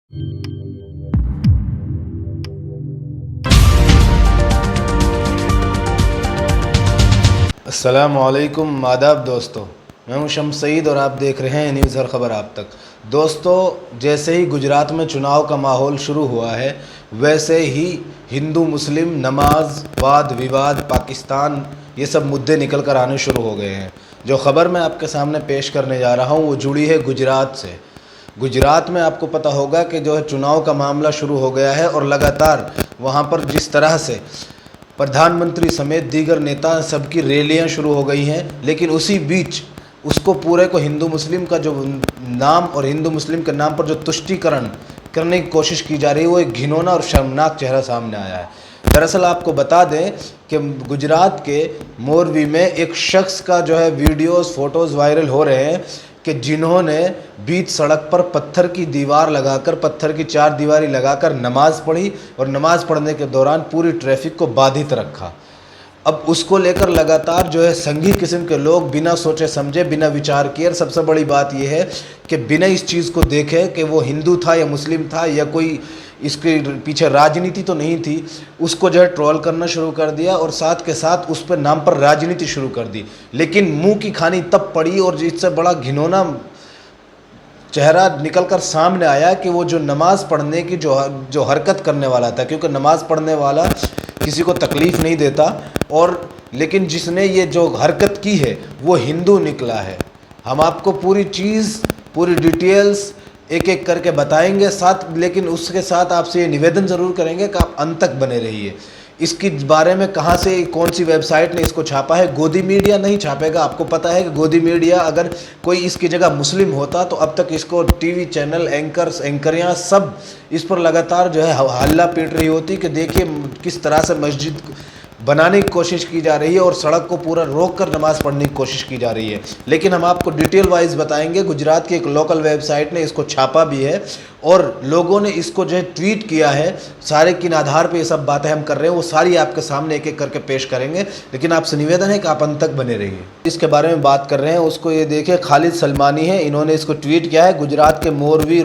अस्सलामुअलैकुम, आदाब दोस्तों। मैं हूं शम्स सईद और आप देख रहे हैं न्यूज़ हर खबर आप तक। दोस्तों, जैसे ही गुजरात में चुनाव का माहौल शुरू हुआ है, वैसे ही हिंदू मुस्लिम नमाज, वाद विवाद, पाकिस्तान, ये सब मुद्दे निकल कर आने शुरू हो गए हैं। जो ख़बर मैं आपके सामने पेश करने जा रहा हूं वो जुड़ी है गुजरात से। गुजरात में आपको पता होगा कि जो है चुनाव का मामला शुरू हो गया है और लगातार वहाँ पर जिस तरह से प्रधानमंत्री समेत दीगर नेता सबकी रैलियां शुरू हो गई हैं, लेकिन उसी बीच उसको पूरे को हिंदू मुस्लिम का जो नाम और हिंदू मुस्लिम के नाम पर जो तुष्टीकरण करने की कोशिश की जा रही है, वो एक घिनौना और शर्मनाक चेहरा सामने आया है। दरअसल आपको बता दें कि गुजरात के मोरबी में एक शख्स का जो है वीडियोस फ़ोटोज़ वायरल हो रहे हैं कि जिन्होंने बीच सड़क पर पत्थर की दीवार लगाकर, पत्थर की चार दीवारी लगाकर नमाज़ पढ़ी और नमाज़ पढ़ने के दौरान पूरी ट्रैफिक को बाधित रखा। अब उसको लेकर लगातार जो है संघी किस्म के लोग बिना सोचे समझे, बिना विचार किए, और सबसे बड़ी बात यह है कि बिना इस चीज़ को देखे कि वो हिंदू था या मुस्लिम था या कोई इसके पीछे राजनीति तो नहीं थी, उसको जो है ट्रोल करना शुरू कर दिया और साथ के साथ उस पर नाम पर राजनीति शुरू कर दी। लेकिन मुंह की खानी तब पड़ी और इससे बड़ा घिनौना चेहरा निकलकर सामने आया कि वो जो नमाज़ पढ़ने की जो हरकत करने वाला था, क्योंकि नमाज़ पढ़ने वाला किसी को तकलीफ़ नहीं देता, और लेकिन जिसने ये जो हरकत की है वो हिंदू निकला है। हम आपको पूरी चीज़, पूरी डिटेल्स एक एक करके बताएंगे साथ, लेकिन उसके साथ आपसे ये निवेदन ज़रूर करेंगे कि आप अंत तक बने रहिए। इसके बारे में कहाँ से, कौन सी वेबसाइट ने इसको छापा है? गोदी मीडिया नहीं छापेगा। आपको पता है कि गोदी मीडिया, अगर कोई इसकी जगह मुस्लिम होता तो अब तक इसको टीवी चैनल, एंकर्स, एंकरियाँ सब इस पर लगातार जो है हल्ला पीट रही होती कि देखिए किस तरह से मस्जिद बनाने की कोशिश की जा रही है और सड़क को पूरा रोक कर नमाज़ पढ़ने की कोशिश की जा रही है। लेकिन हम आपको डिटेल वाइज बताएंगे। गुजरात की एक लोकल वेबसाइट ने इसको छापा भी है और लोगों ने इसको जो है ट्वीट किया है। सारे किन आधार पे ये सब बातें हम कर रहे हैं वो सारी आपके सामने एक एक करके पेश करेंगे, लेकिन आपसे निवेदन है कि आप अंत तक बने रहिए। इसके बारे में बात कर रहे हैं, उसको ये देखिए, खालिद सलमानी है, इन्होंने इसको ट्वीट किया है। गुजरात के मोरबी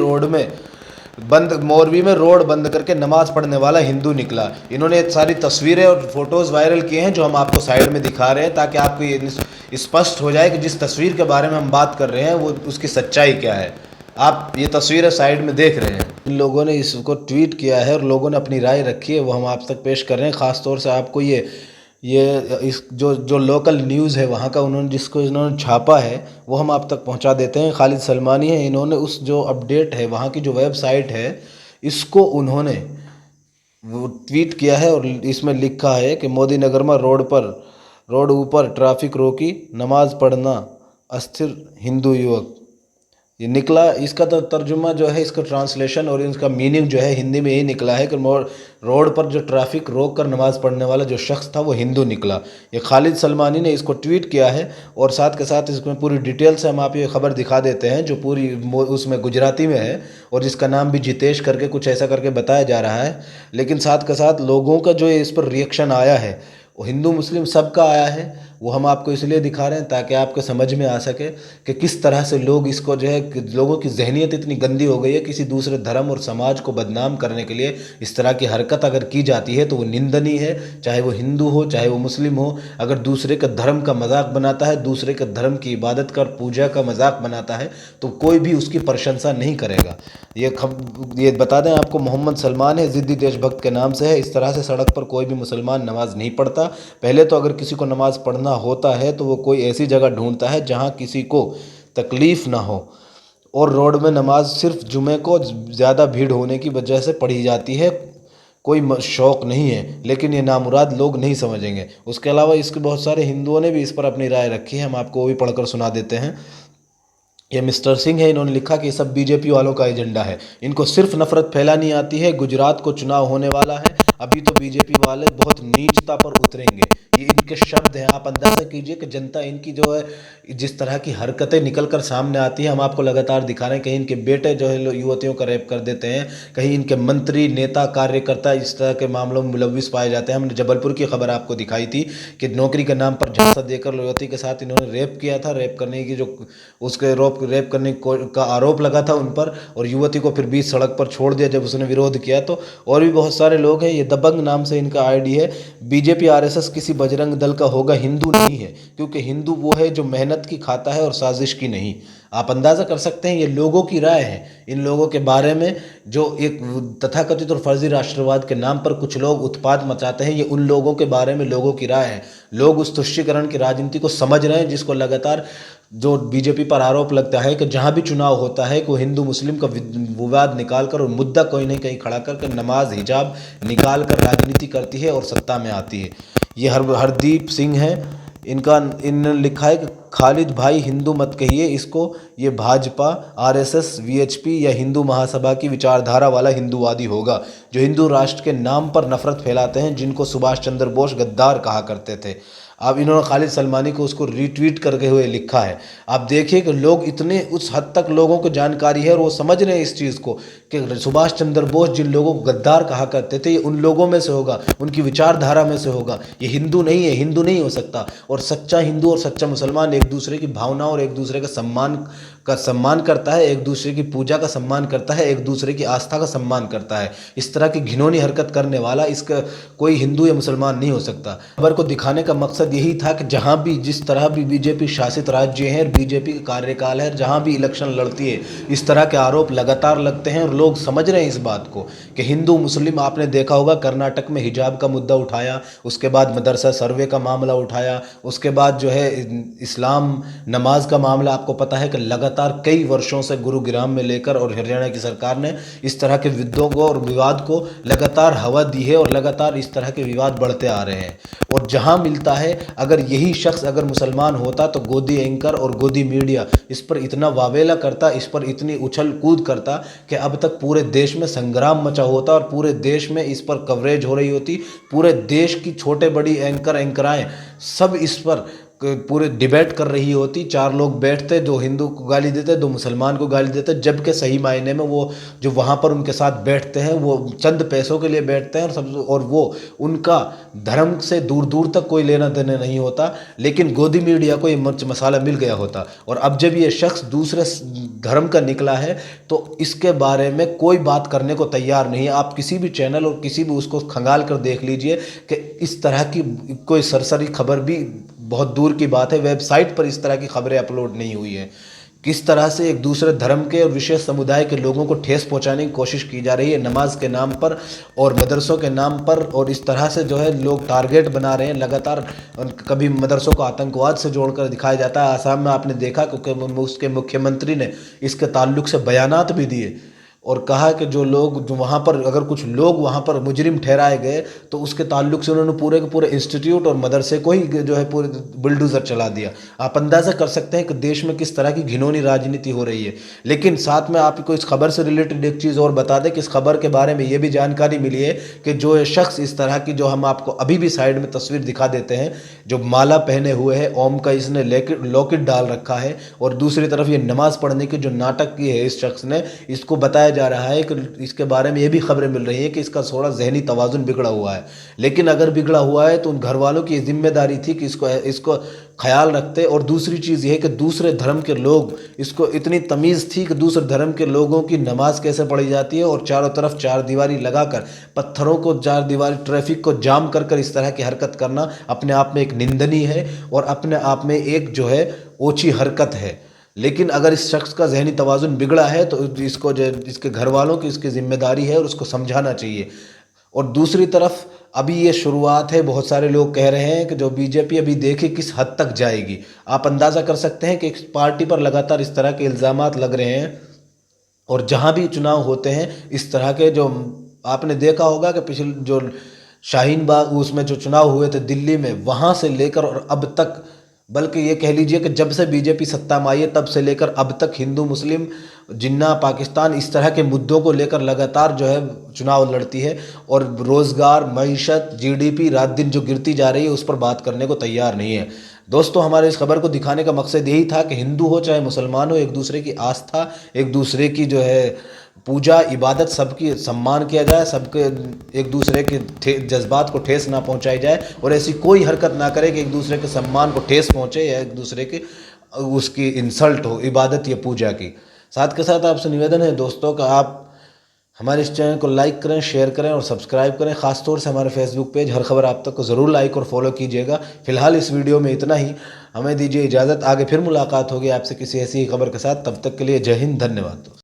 में रोड बंद करके नमाज पढ़ने वाला हिंदू निकला। इन्होंने सारी तस्वीरें और फोटोज़ वायरल किए हैं जो हम आपको साइड में दिखा रहे हैं, ताकि आपको ये स्पष्ट हो जाए कि जिस तस्वीर के बारे में हम बात कर रहे हैं वो उसकी सच्चाई क्या है। आप ये तस्वीरें साइड में देख रहे हैं। इन लोगों ने इसको ट्वीट किया है और लोगों ने अपनी राय रखी है, वो हम आप तक पेश कर रहे हैं। ख़ास तौर से आपको इस जो लोकल न्यूज़ है वहाँ का जिसको इन्होंने छापा है वो हम आप तक पहुँचा देते हैं। खालिद सलमानी है, इन्होंने उस जो अपडेट है वहाँ की जो वेबसाइट है इसको उन्होंने वो ट्वीट किया है और इसमें लिखा है कि मोदी नगर में रोड ऊपर ट्रैफिक रोकी, नमाज पढ़ना अस्थिर हिंदू युवक। ये निकला, इसका तो तर्जुमा जो है, इसका ट्रांसलेशन और इसका मीनिंग जो है हिंदी में यही निकला है कि रोड पर जो ट्रैफिक रोक कर नमाज़ पढ़ने वाला जो शख्स था वो हिंदू निकला। ये खालिद सलमानी ने इसको ट्वीट किया है और साथ के साथ इसमें पूरी डिटेल से हम आप ये खबर दिखा देते हैं जो पूरी उसमें गुजराती में है और जिसका नाम भी जितेश करके कुछ ऐसा करके बताया जा रहा है। लेकिन साथ के साथ लोगों का जो इस पर रिएक्शन आया है वो हिंदू मुस्लिम सबका आया है। वो हम आपको इसलिए दिखा रहे हैं ताकि आपको समझ में आ सके कि किस तरह से लोग इसको जो है, लोगों की जहनीत इतनी गंदी हो गई है। किसी दूसरे धर्म और समाज को बदनाम करने के लिए इस तरह की हरकत अगर की जाती है तो वो निंदनीय है, चाहे वो हिंदू हो चाहे वो मुस्लिम हो। अगर दूसरे के धर्म का मजाक बनाता है, दूसरे के धर्म की इबादत का, पूजा का मजाक बनाता है तो कोई भी उसकी प्रशंसा नहीं करेगा। ये बता दें आपको, मोहम्मद सलमान है, ज़िद्दी देशभक्त के नाम से है। इस तरह से सड़क पर कोई भी मुसलमान नमाज नहीं पढ़ता। पहले तो अगर किसी को नमाज़ पढ़ना होता है तो वो कोई ऐसी जगह ढूंढता है जहाँ किसी को तकलीफ़ ना हो, और रोड में नमाज सिर्फ जुमे को ज़्यादा भीड़ होने की वजह से पढ़ी जाती है, कोई शौक़ नहीं है। लेकिन ये नामुराद लोग नहीं समझेंगे। उसके अलावा इसके बहुत सारे हिंदुओं ने भी इस पर अपनी राय रखी है, हम आपको वो भी पढ़कर सुना देते हैं। ये मिस्टर सिंह है, इन्होंने लिखा कि ये सब बीजेपी वालों का एजेंडा है, इनको सिर्फ नफरत फैलानी आती है। गुजरात को चुनाव होने वाला है, अभी तो बीजेपी वाले बहुत नीचता पर उतरेंगे। ये इनके शब्द हैं। आप अंदाज़ा कीजिए कि जनता इनकी जो है जिस तरह की हरकतें निकल कर सामने आती हैं, हम आपको लगातार दिखा रहे हैं। कहीं इनके बेटे जो है युवतियों का रेप कर देते हैं, कहीं इनके मंत्री नेता कार्यकर्ता इस तरह के मामलों में मुलविस पाए जाते हैं। हमने जबलपुर की खबर आपको दिखाई थी कि नौकरी के नाम पर झांसा देकर युवती के साथ इन्होंने रेप किया था। रेप करने की जो उसके रेप करने का आरोप लगा था उन पर, और युवती को फिर बीच सड़क पर छोड़ दिया जब उसने विरोध किया। तो और भी बहुत सारे लोग हैं। ये दबंग नाम से इनका आईडी है। बीजेपी आरएसएस किसी बजरंग दल का होगा, हिंदू नहीं है, क्योंकि हिंदू वो है जो मेहनत की खाता है और साजिश की नहीं। आप अंदाज़ा कर सकते हैं, ये लोगों की राय है। इन लोगों के बारे में जो एक तथाकथित और फर्जी राष्ट्रवाद के नाम पर कुछ लोग उत्पात मचाते हैं, ये उन लोगों के बारे में लोगों की राय है। लोग उस तुष्टीकरण की राजनीति को समझ रहे हैं, जिसको लगातार जो बीजेपी पर आरोप लगता है कि जहाँ भी चुनाव होता है को हिंदू मुस्लिम का विवाद निकाल कर और मुद्दा कोई नहीं कहीं खड़ा करके नमाज हिजाब निकाल कर राजनीति करती है और सत्ता में आती है। ये हरदीप सिंह है इनका। इन्होंने लिखा है कि खालिद भाई हिंदू मत कहिए इसको, ये भाजपा आरएसएस वीएचपी या हिंदू महासभा की विचारधारा वाला हिंदूवादी होगा जो हिंदू राष्ट्र के नाम पर नफरत फैलाते हैं, जिनको सुभाष चंद्र बोस गद्दार कहा करते थे। अब इन्होंने खालिद सलमानी को उसको रीट्वीट करके हुए लिखा है। आप देखिए कि लोग इतने उस हद तक लोगों को जानकारी है और वो समझ रहे हैं इस चीज़ को कि सुभाष चंद्र बोस जिन लोगों को गद्दार कहा करते थे, ये उन लोगों में से होगा, उनकी विचारधारा में से होगा। ये हिंदू नहीं है, हिंदू नहीं हो सकता। और सच्चा हिंदू और सच्चा मुसलमान एक दूसरे की भावना और एक दूसरे का सम्मान करता है, एक दूसरे की पूजा का सम्मान करता है, एक दूसरे की आस्था का सम्मान करता है। इस तरह की घिनौनी हरकत करने वाला इसका कोई हिंदू या मुसलमान नहीं हो सकता। खबर को दिखाने का मकसद यही था कि जहाँ भी जिस तरह भी बीजेपी शासित राज्य हैं और बीजेपी का कार्यकाल है, जहाँ भी इलेक्शन लड़ती है, इस तरह के आरोप लगातार लगते हैं और लोग समझ रहे हैं इस बात को कि हिंदू मुस्लिम। आपने देखा होगा कर्नाटक में हिजाब का मुद्दा उठाया, उसके बाद मदरसा सर्वे का मामला उठाया, उसके बाद जो है इस्लाम नमाज का मामला। आपको पता है कि लगातार कई वर्षों से गुरुग्राम में लेकर और हरियाणा की सरकार ने इस तरह के विद्रोह को और विवाद को लगातार हवा दी है और लगातार इस तरह के विवाद बढ़ते आ रहे हैं। और जहां मिलता है, अगर यही शख्स अगर मुसलमान होता तो गोदी एंकर और गोदी मीडिया इस पर इतना वावेला करता, इस पर इतनी उछल कूद करता कि अब तक पूरे देश में संग्राम मचा होता और पूरे देश में इस पर कवरेज हो रही होती। पूरे देश की छोटे बड़ी एंकराएं सब इस पर पूरे डिबेट कर रही होती। चार लोग बैठते, दो हिंदू को गाली देते, दो मुसलमान को गाली देते, जबकि सही मायने में वो जो वहाँ पर उनके साथ बैठते हैं वो चंद पैसों के लिए बैठते हैं और वो उनका धर्म से दूर दूर तक कोई लेना देना नहीं होता। लेकिन गोदी मीडिया को ये मिर्च मसाला मिल गया होता। और अब जब ये शख्स दूसरे धर्म का निकला है तो इसके बारे में कोई बात करने को तैयार नहीं है। आप किसी भी चैनल और किसी भी उसको खंगाल कर देख लीजिए कि इस तरह की कोई सरसरी खबर भी बहुत दूर की बात है, वेबसाइट पर इस तरह की खबरें अपलोड नहीं हुई है। किस तरह से एक दूसरे धर्म के और विशेष समुदाय के लोगों को ठेस पहुंचाने की कोशिश की जा रही है नमाज के नाम पर और मदरसों के नाम पर, और इस तरह से जो है लोग टारगेट बना रहे हैं लगातार। कभी मदरसों को आतंकवाद से जोड़कर दिखाया जाता है। आसाम में आपने देखा क्योंकि उसके मुख्यमंत्री ने इसके ताल्लुक से बयानात भी दिए और कहा कि जो वहाँ पर अगर कुछ लोग वहाँ पर मुजरिम ठहराए गए तो उसके ताल्लुक से उन्होंने पूरे के पूरे इंस्टीट्यूट और मदरसे को ही जो है पूरे बुलडोज़र चला दिया। आप अंदाज़ा कर सकते हैं कि देश में किस तरह की घिनौनी राजनीति हो रही है। लेकिन साथ में आपको इस खबर से रिलेटेड एक चीज़ और बता दें कि इस खबर के बारे में ये भी जानकारी मिली है कि जो ये शख्स इस तरह की, जो हम आपको अभी भी साइड में तस्वीर दिखा देते हैं, जो माला पहने हुए है ओम का, इसने लॉकेट डाल रखा है और दूसरी तरफ ये नमाज़ पढ़ने के जो नाटक किए है इस शख्स ने, इसको बताया जा रहा है कि इसके बारे में ये भी खबरें मिल रही है कि इसका थोड़ा जहनी तवाजुन बिगड़ा हुआ है। लेकिन अगर बिगड़ा हुआ है तो उन घर वालों की जिम्मेदारी थी कि इसको ख्याल रखते। और दूसरी चीज़ ये है कि दूसरे धर्म के लोग, इसको इतनी तमीज़ थी कि दूसरे धर्म के लोगों की नमाज कैसे पढ़ी जाती है और चारों तरफ चार दीवारी लगाकर पत्थरों को चार दीवारी ट्रैफिक को जाम कर कर इस तरह की हरकत करना अपने आप में एक निंदनीय है और अपने आप में एक जो है ओछी हरकत है। लेकिन अगर इस शख्स का जहनी तवाजुन बिगड़ा है तो इसको इसके घर वालों की इसकी जिम्मेदारी है और उसको समझाना चाहिए। और दूसरी तरफ अभी ये शुरुआत है। बहुत सारे लोग कह रहे हैं कि जो बीजेपी अभी देखे किस हद तक जाएगी। आप अंदाज़ा कर सकते हैं कि इस पार्टी पर लगातार इस तरह के इल्ज़ामात लग रहे हैं और जहाँ भी चुनाव होते हैं इस तरह के, जो आपने देखा होगा कि पिछले जो शाहीन बाग उसमें जो चुनाव हुए थे दिल्ली में, वहाँ से लेकर और अब तक बल्कि ये कह लीजिए कि जब से बीजेपी सत्ता में आई है तब से लेकर अब तक हिंदू मुस्लिम जिन्ना पाकिस्तान इस तरह के मुद्दों को लेकर लगातार जो है चुनाव लड़ती है, और रोज़गार, मईशत, जीडीपी रात दिन जो गिरती जा रही है उस पर बात करने को तैयार नहीं है। दोस्तों, हमारे इस खबर को दिखाने का मकसद यही था कि हिंदू हो चाहे मुसलमान हो, एक दूसरे की आस्था, एक दूसरे की जो है पूजा इबादत, सबकी सम्मान किया जाए, सबके एक दूसरे के जज्बात को ठेस ना पहुंचाई जाए, और ऐसी कोई हरकत ना करे कि एक दूसरे के सम्मान को ठेस पहुंचे या एक दूसरे के उसकी इंसल्ट हो इबादत या पूजा की। साथ के साथ आपसे निवेदन है दोस्तों का आप हमारे इस चैनल को लाइक करें, शेयर करें और सब्सक्राइब करें। ख़ासतौर से हमारे फेसबुक पेज हर खबर आप तक को ज़रूर लाइक और फॉलो कीजिएगा। फिलहाल इस वीडियो में इतना ही, हमें दीजिए इजाज़त। आगे फिर मुलाकात होगी आपसे किसी ऐसी ही खबर के साथ। तब तक के लिए जय हिंद, धन्यवाद।